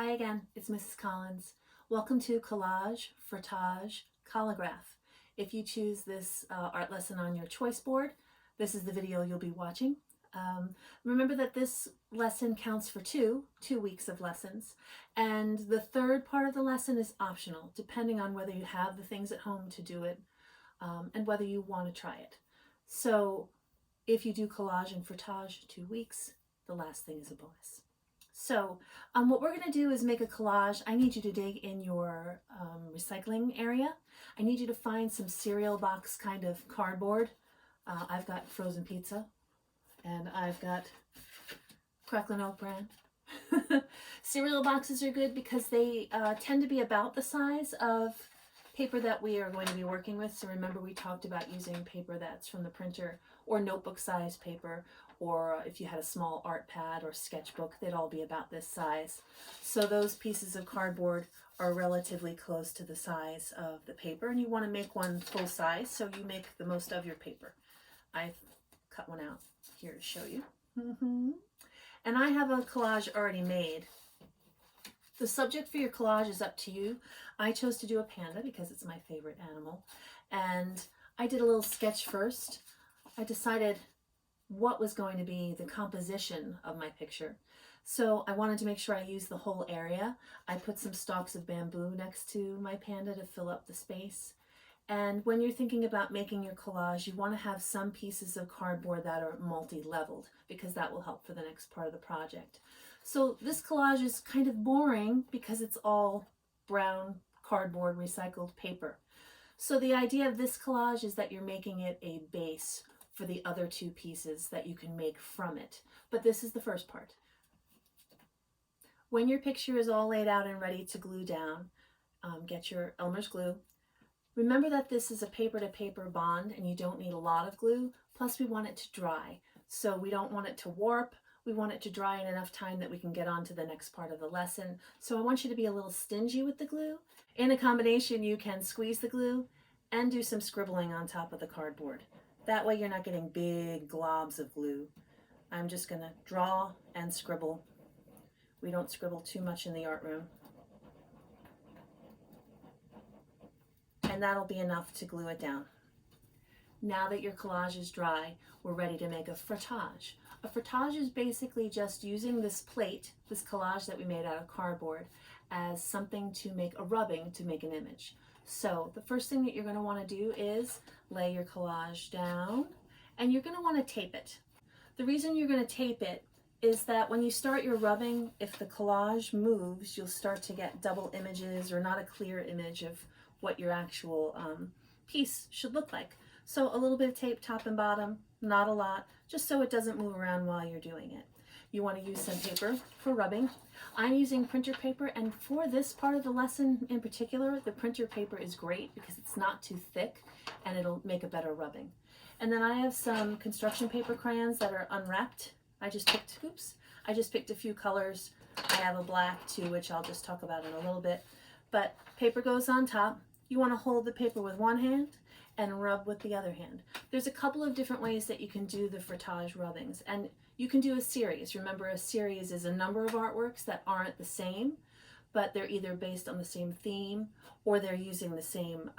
Hi again, it's Mrs. Collins. Welcome to Collage, Frottage, Collagraph. If you choose this art lesson on your choice board, this is the video you'll be watching. Remember that this lesson counts for two weeks of lessons, and the third part of the lesson is optional, depending on whether you have the things at home to do it and whether you want to try it. So if you do collage and frottage 2 weeks, the last thing is a bonus. So what we're going to do is make a collage. I need you to dig in your recycling area. I need you to find some cereal box kind of cardboard. I've got frozen pizza and I've got Cracklin' Oak brand. Cereal boxes are good because they tend to be about the size of paper that we are going to be working with. So remember, we talked about using paper that's from the printer or notebook size paper, or if you had a small art pad or sketchbook, they'd all be about this size. So those pieces of cardboard are relatively close to the size of the paper, and you want to make one full size so you make the most of your paper. I've cut one out here to show you. And I have a collage already made. The subject for your collage is up to you. I chose to do a panda because it's my favorite animal. And I did a little sketch first. I decided what was going to be the composition of my picture. So I wanted to make sure I used the whole area. I put some stalks of bamboo next to my panda to fill up the space. And when you're thinking about making your collage, you want to have some pieces of cardboard that are multi-leveled because that will help for the next part of the project. So this collage is kind of boring because it's all brown cardboard recycled paper. So the idea of this collage is that you're making it a base for the other two pieces that you can make from it. But this is the first part. When your picture is all laid out and ready to glue down, get your Elmer's glue. Remember that this is a paper-to-paper bond and you don't need a lot of glue. Plus we want it to dry. So we don't want it to warp. We want it to dry in enough time that we can get on to the next part of the lesson. So I want you to be a little stingy with the glue. In a combination, you can squeeze the glue and do some scribbling on top of the cardboard. That way you're not getting big globs of glue. I'm just going to draw and scribble. We don't scribble too much in the art room. And that'll be enough to glue it down. Now that your collage is dry, we're ready to make a frottage. A frottage is basically just using this plate, this collage that we made out of cardboard, as something to make a rubbing to make an image. So the first thing that you're going to want to do is lay your collage down, and you're going to want to tape it. The reason you're going to tape it is that when you start your rubbing, if the collage moves, you'll start to get double images or not a clear image of what your actual piece should look like. So a little bit of tape top and bottom, not a lot, just so it doesn't move around while you're doing it. You want to use some paper for rubbing. I'm using printer paper, and for this part of the lesson in particular, the printer paper is great because it's not too thick and it'll make a better rubbing. And then I have some construction paper crayons that are unwrapped. I just picked a few colors. I have a black too, which I'll just talk about in a little bit. But paper goes on top. You want to hold the paper with one hand and rub with the other hand. There's a couple of different ways that you can do the frottage rubbings, and you can do a series. Remember, a series is a number of artworks that aren't the same, but they're either based on the same theme or they're using the same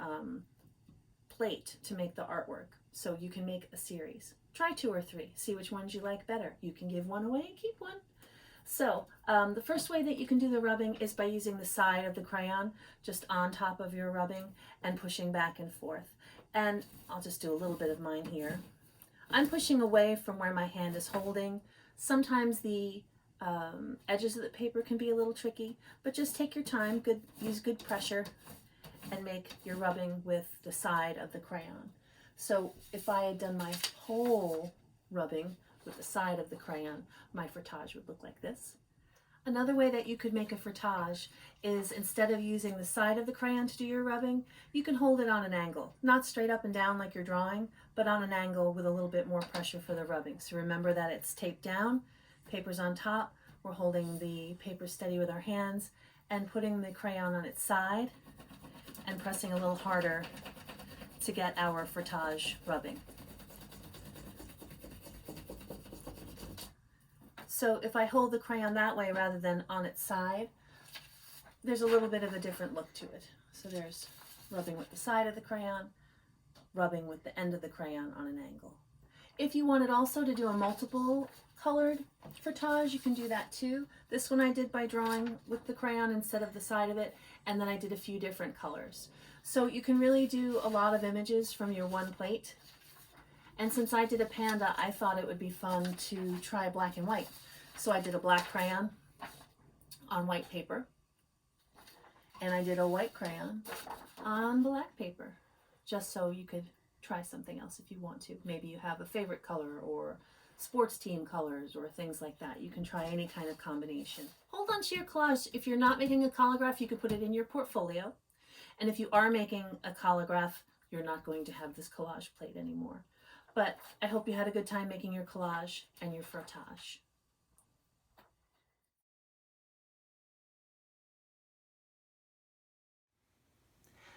plate to make the artwork. So you can make a series. Try 2 or 3, see which ones you like better. You can give one away and keep one. So the first way that you can do the rubbing is by using the side of the crayon just on top of your rubbing and pushing back and forth. And I'll just do a little bit of mine here. I'm pushing away from where my hand is holding. Sometimes the edges of the paper can be a little tricky, but just take your time, use good pressure, and make your rubbing with the side of the crayon. So if I had done my whole rubbing with the side of the crayon, my frottage would look like this. Another way that you could make a frottage is, instead of using the side of the crayon to do your rubbing, you can hold it on an angle. Not straight up and down like you're drawing, but on an angle with a little bit more pressure for the rubbing. So remember that it's taped down, paper's on top, we're holding the paper steady with our hands and putting the crayon on its side and pressing a little harder to get our frottage rubbing. So if I hold the crayon that way rather than on its side, there's a little bit of a different look to it. So there's rubbing with the side of the crayon, rubbing with the end of the crayon on an angle. If you wanted also to do a multiple colored frottage, you can do that too. This one I did by drawing with the crayon instead of the side of it, and then I did a few different colors. So you can really do a lot of images from your one plate. And since I did a panda, I thought it would be fun to try black and white. So I did a black crayon on white paper, and I did a white crayon on black paper, just so you could try something else if you want to. Maybe you have a favorite color or sports team colors or things like that. You can try any kind of combination. Hold on to your collage. If you're not making a collagraph, you could put it in your portfolio. And if you are making a collagraph, you're not going to have this collage plate anymore. But I hope you had a good time making your collage and your frottage.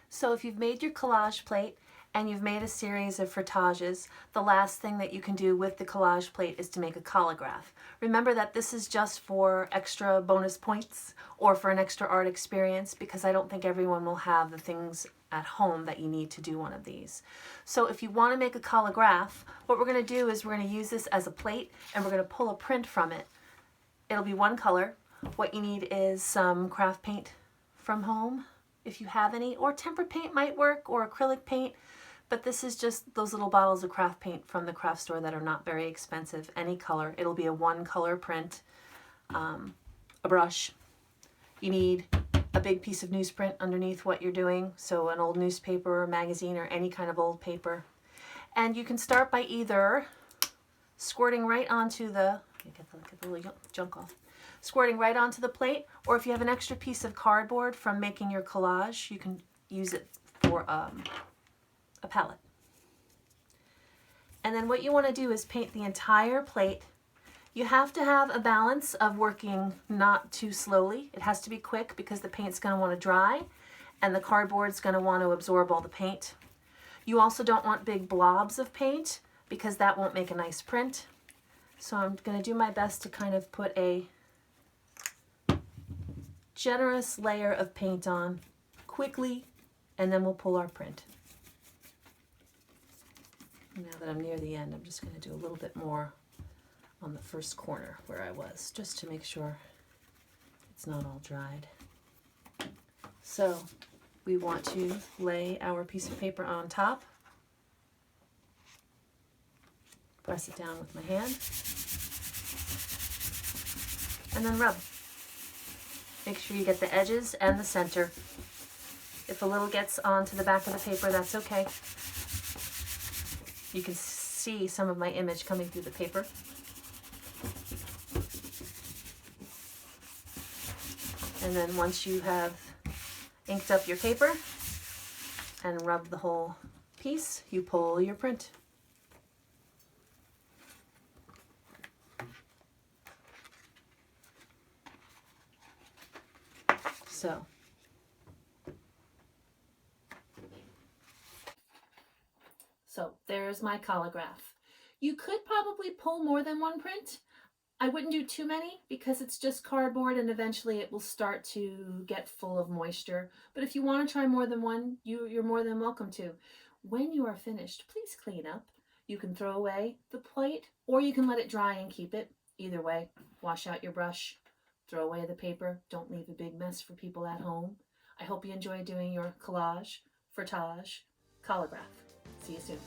So if you've made your collage plate and you've made a series of frottages, the last thing that you can do with the collage plate is to make a collagraph. Remember that this is just for extra bonus points or for an extra art experience, because I don't think everyone will have the things at home that you need to do one of these. So if you want to make a collagraph, what we're going to do is we're going to use this as a plate and we're going to pull a print from it. It'll be one color. What you need is some craft paint from home, if you have any, or tempera paint might work, or acrylic paint, but this is just those little bottles of craft paint from the craft store that are not very expensive. Any color. It'll be a one color print. A brush. You need a big piece of newsprint underneath what you're doing, so an old newspaper or magazine or any kind of old paper. And you can start by either squirting right onto the, get the little junk off, squirting right onto the plate, or if you have an extra piece of cardboard from making your collage, you can use it for a palette. And then what you want to do is paint the entire plate. You have to have a balance of working not too slowly. It has to be quick because the paint's going to want to dry and the cardboard's going to want to absorb all the paint. You also don't want big blobs of paint because that won't make a nice print. So I'm going to do my best to kind of put a generous layer of paint on quickly, and then we'll pull our print. Now that I'm near the end, I'm just going to do a little bit more on the first corner where I was, just to make sure it's not all dried. So we want to lay our piece of paper on top, press it down with my hand, and then rub. Make sure you get the edges and the center. If a little gets onto the back of the paper, that's okay. You can see some of my image coming through the paper. And then once you have inked up your paper and rubbed the whole piece, you pull your print. So there's my collagraph. You could probably pull more than one print. I wouldn't do too many because it's just cardboard and eventually it will start to get full of moisture. But if you want to try more than one, you're more than welcome to. When you are finished, please clean up. You can throw away the plate or you can let it dry and keep it. Either way, wash out your brush, throw away the paper. Don't leave a big mess for people at home. I hope you enjoy doing your collage, frottage, collagraph. See you soon.